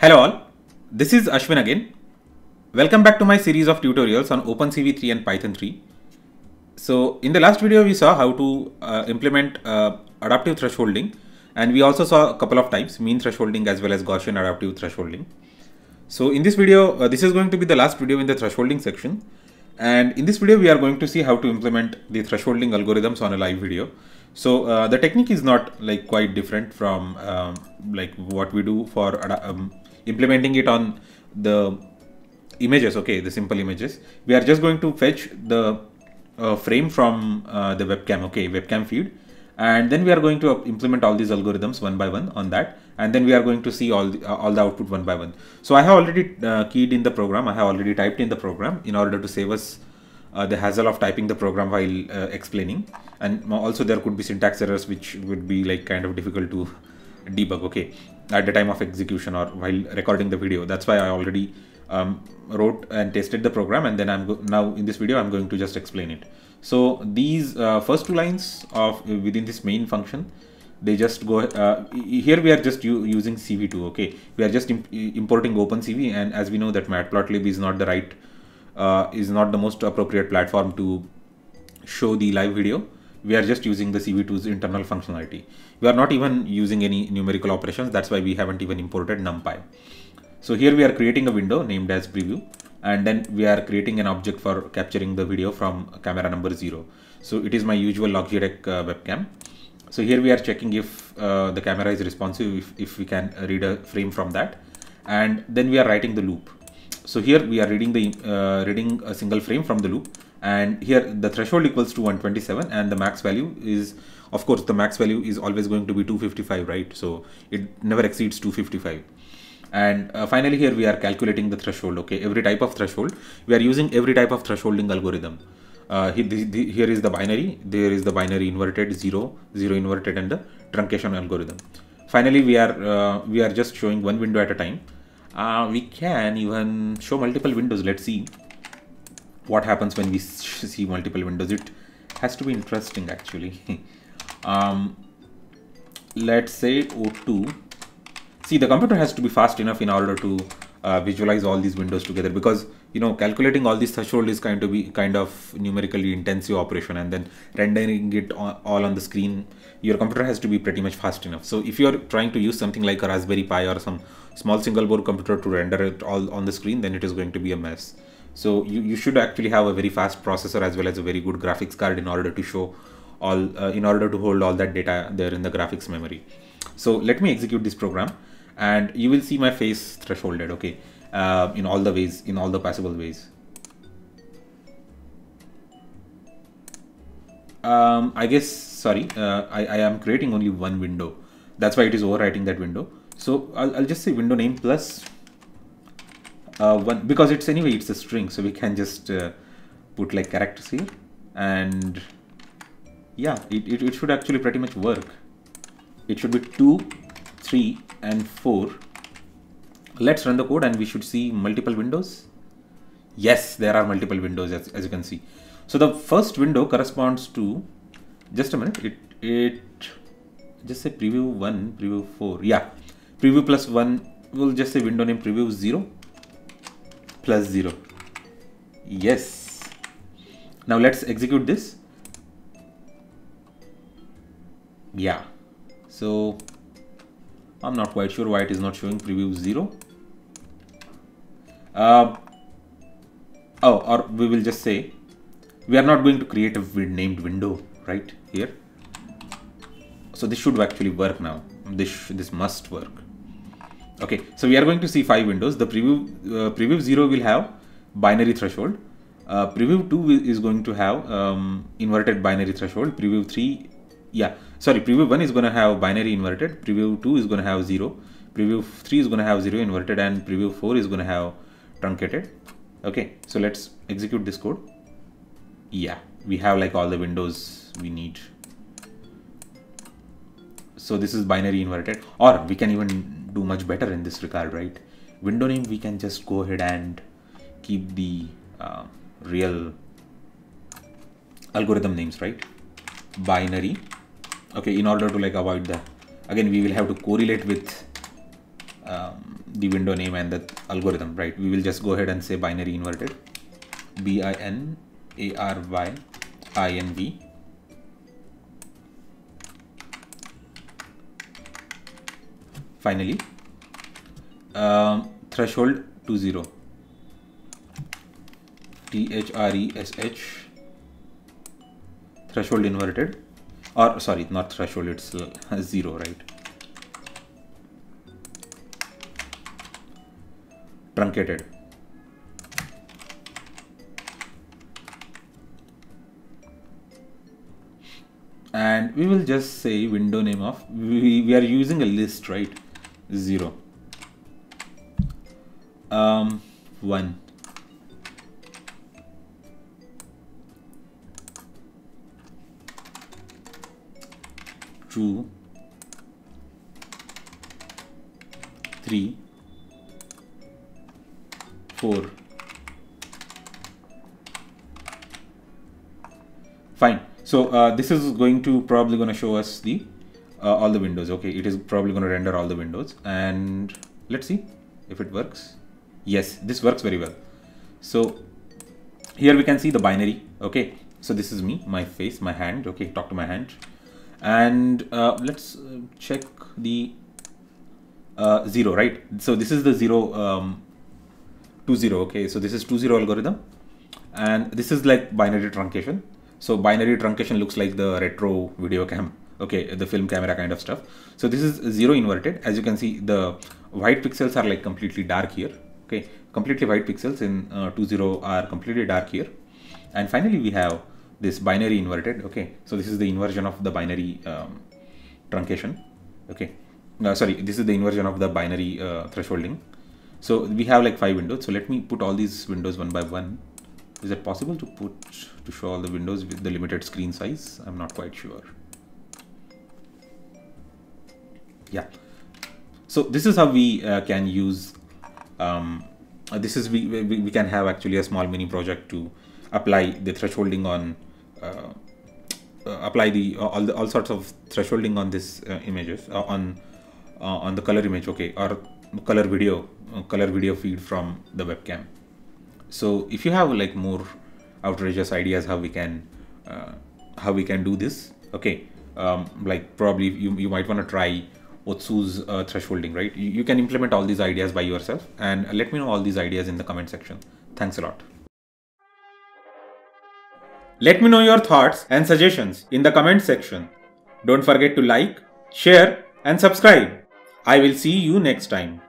Hello all, this is Ashwin again. Welcome back to my series of tutorials on OpenCV 3 and Python 3. So in the last video we saw how to implement adaptive thresholding, and we also saw a couple of types, mean thresholding as well as Gaussian adaptive thresholding. So in this video, this is going to be the last video in the thresholding section, and in this video we are going to see how to implement the thresholding algorithms on a live video. So the technique is not like quite different from like what we do for implementing it on the images, okay, the simple images. We are just going to fetch the frame from the webcam, okay, webcam feed, and then we are going to implement all these algorithms one by one on that, and then we are going to see all the output one by one. So I have already keyed in the program, I have already typed in the program in order to save us the hassle of typing the program while explaining, and also there could be syntax errors which would be like kind of difficult to debug, okay, at the time of execution or while recording the video. That's why I already wrote and tested the program, and then now in this video I'm going to just explain it. So these first two lines of within this main function, they just go here we are just using CV2, okay, we are just importing OpenCV, and as we know that Matplotlib is not the right is not the most appropriate platform to show the live video. We are just using the CV2's internal functionality. We are not even using any numerical operations. That's why we haven't even imported NumPy. So here we are creating a window named as preview, and then we are creating an object for capturing the video from camera number 0. So it is my usual Logitech webcam. So here we are checking if the camera is responsive, if we can read a frame from that, and then we are writing the loop. So here we are reading a single frame from the loop, and here the threshold equals to 127, and the max value is, of course, the max value is always going to be 255, right? So it never exceeds 255. And finally here we are calculating the threshold, okay, every type of threshold. We are using every type of thresholding algorithm. Here is the binary, there is the binary inverted, 0, 0 inverted, and the truncation algorithm. Finally we are just showing one window at a time. We can even show multiple windows. Let's see what happens when we see multiple windows. It has to be interesting actually. Let's say O2. See, the computer has to be fast enough in order to visualize all these windows together, because you know calculating all these threshold is kind of numerically intensive operation, and then rendering it all on the screen, your computer has to be pretty much fast enough. So if you're trying to use something like a Raspberry Pi or some small single board computer to render it all on the screen, then it is going to be a mess. So you should actually have a very fast processor as well as a very good graphics card in order to show all in order to hold all that data there in the graphics memory. So let me execute this program, and you will see my face thresholded, okay, in all the ways, in all the possible ways. I guess, sorry, I am creating only one window. That's why it is overwriting that window. So I'll just say window name plus 1, because it's anyway, it's a string. So we can just put like characters here, and yeah, it should actually pretty much work. It should be 2, 3, and 4. Let's run the code and we should see multiple windows. Yes, there are multiple windows as you can see. So the first window corresponds to, just a minute, it just say preview 1, preview 4. Yeah, preview plus 1, we'll just say window name preview 0 plus 0. Yes. Now let's execute this. Yeah. So I'm not quite sure why it is not showing preview 0. Or we will just say we are not going to create a named window right here. So this should actually work now. This must work. Okay, so we are going to see 5 windows. The preview 0 will have binary threshold. Preview 2 is going to have inverted binary threshold. Preview 3, yeah, sorry, preview 1 is going to have binary inverted. Preview 2 is going to have 0. Preview 3 is going to have 0 inverted, and preview 4 is going to have truncated. Okay, so let's execute this code. Yeah, we have like all the windows we need. So this is binary inverted, or we can even do much better in this regard, right? Window name, we can just go ahead and keep the real algorithm names, right? Binary. Okay, in order to like avoid the, again we will have to correlate with the window name and the algorithm, right? We will just go ahead and say binary inverted, BINARYINV. Finally, threshold 20, THRESH, threshold inverted, or sorry, not threshold, it's 0, right? Truncated. And we will just say window name of, we are using a list, right? 0, 1, 2, 3, 4. Fine. So this is probably going to show us the all the windows. Okay, it is probably going to render all the windows, and let's see if it works. Yes, this works very well. So here we can see the binary. Okay, so this is me, my face, my hand. Okay, talk to my hand, and let's check the 0, right? So this is the 0, 20. Okay, so this is 20 algorithm, and this is like binary truncation. So binary truncation looks like the retro video cam, okay, the film camera kind of stuff. So this is 0 inverted. As you can see, the white pixels are like completely dark here. Okay, completely white pixels in 20 are completely dark here. And finally, we have this binary inverted. Okay, so this is the inversion of the binary truncation. Okay, sorry, this is the inversion of the binary thresholding. So we have like 5 windows. So let me put all these windows one by one. Is it possible to show all the windows with the limited screen size? I'm not quite sure. Yeah. So this is how we can use. We can have actually a small mini project to apply the thresholding on apply the all sorts of thresholding on this images on the color image, okay, or color video feed from the webcam. So if you have like more outrageous ideas how we can do this, okay, like probably you might want to try Otsu's thresholding, right? You can implement all these ideas by yourself, and let me know all these ideas in the comment section. Thanks a lot. Let me know your thoughts and suggestions in the comment section. Don't forget to like, share and subscribe. I will see you next time.